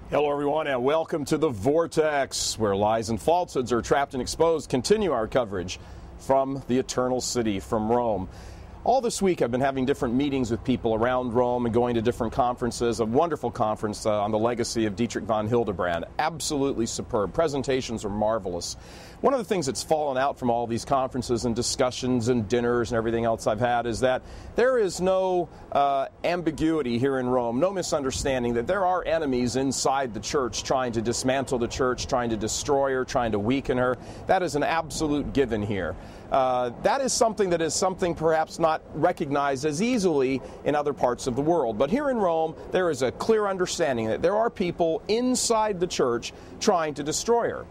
Hello, everyone, and welcome to The Vortex, where lies and falsehoods are trapped and exposed. Continue our coverage from the Eternal City, from Rome. All this week I've been having different meetings with people around Rome and going to different conferences. A wonderful conference on the legacy of Dietrich von Hildebrand. Absolutely superb. Presentations are marvelous. One of the things that's fallen out from all these conferences and discussions and dinners and everything else I've had is that there is no ambiguity here in Rome, no misunderstanding that there are enemies inside the church trying to dismantle the church, trying to destroy her, trying to weaken her. That is an absolute given here. That is something perhaps not recognized as easily in other parts of the world. But here in Rome, there is a clear understanding that there are people inside the church trying to destroy her.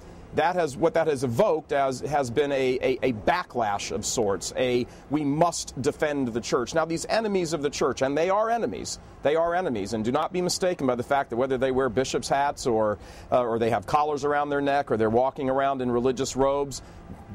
What that has evoked has been a backlash of sorts. We must defend the church. Now, these enemies of the church, and they are enemies, and do not be mistaken by the fact that whether they wear bishops' hats or they have collars around their neck or they're walking around in religious robes.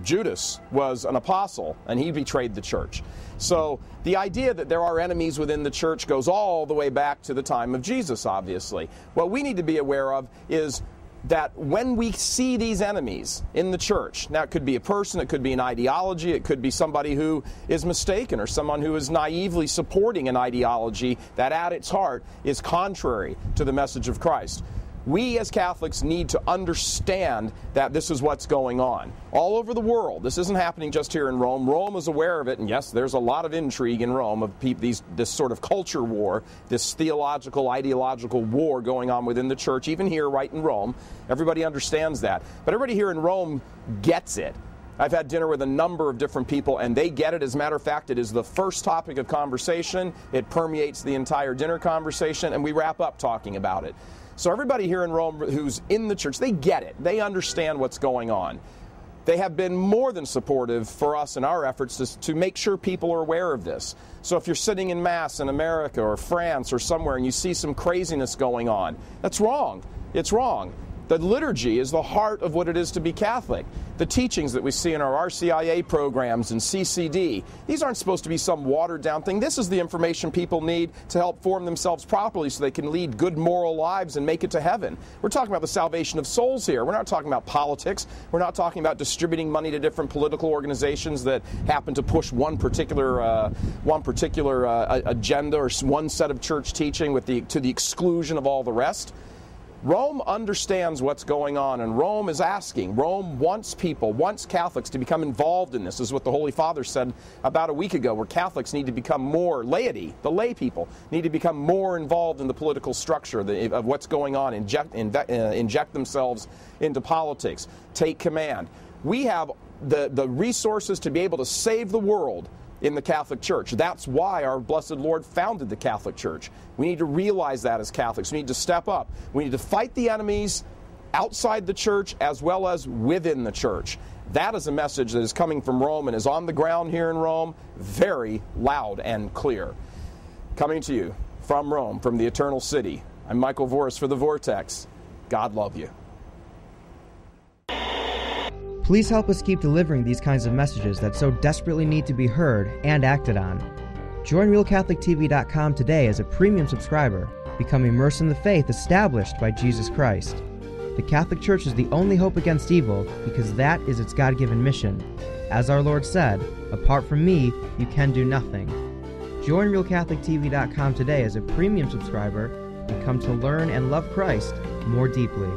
Judas was an apostle, and he betrayed the church. So the idea that there are enemies within the church goes all the way back to the time of Jesus, obviously. What we need to be aware of is that when we see these enemies in the church, now it could be a person, it could be an ideology, it could be somebody who is mistaken or someone who is naively supporting an ideology that at its heart is contrary to the message of Christ. We as Catholics need to understand that this is what's going on all over the world. This isn't happening just here in Rome. Rome is aware of it, and yes, there's a lot of intrigue in Rome of this sort of culture war, this theological, ideological war going on within the church, even here right in Rome. Everybody understands that. But everybody here in Rome gets it. I've had dinner with a number of different people, and they get it. As a matter of fact, it is the first topic of conversation. It permeates the entire dinner conversation, and we wrap up talking about it. So everybody here in Rome who's in the church, they get it. They understand what's going on. They have been more than supportive for us in our efforts to make sure people are aware of this. So if you're sitting in Mass in America or France or somewhere and you see some craziness going on, that's wrong. It's wrong. The liturgy is the heart of what it is to be Catholic. The teachings that we see in our RCIA programs and CCD, these aren't supposed to be some watered-down thing. This is the information people need to help form themselves properly so they can lead good moral lives and make it to heaven. We're talking about the salvation of souls here. We're not talking about politics. We're not talking about distributing money to different political organizations that happen to push one particular agenda or one set of church teaching to the exclusion of all the rest. Rome understands what's going on, and Rome is asking. Rome wants Catholics to become involved in this. This is what the Holy Father said about a week ago, where Catholics need to become more, laity, the lay people, need to become more involved in the political structure of what's going on, inject themselves into politics, take command. We have the resources to be able to save the world in the Catholic Church. That's why our Blessed Lord founded the Catholic Church. We need to realize that as Catholics. We need to step up. We need to fight the enemies outside the church as well as within the church. That is a message that is coming from Rome and is on the ground here in Rome, very loud and clear. Coming to you from Rome, from the Eternal City, I'm Michael Voris for The Vortex. God love you. Please help us keep delivering these kinds of messages that so desperately need to be heard and acted on. Join RealCatholicTV.com today as a premium subscriber. Become immersed in the faith established by Jesus Christ. The Catholic Church is the only hope against evil because that is its God-given mission. As our Lord said, apart from me, you can do nothing. Join RealCatholicTV.com today as a premium subscriber and come to learn and love Christ more deeply.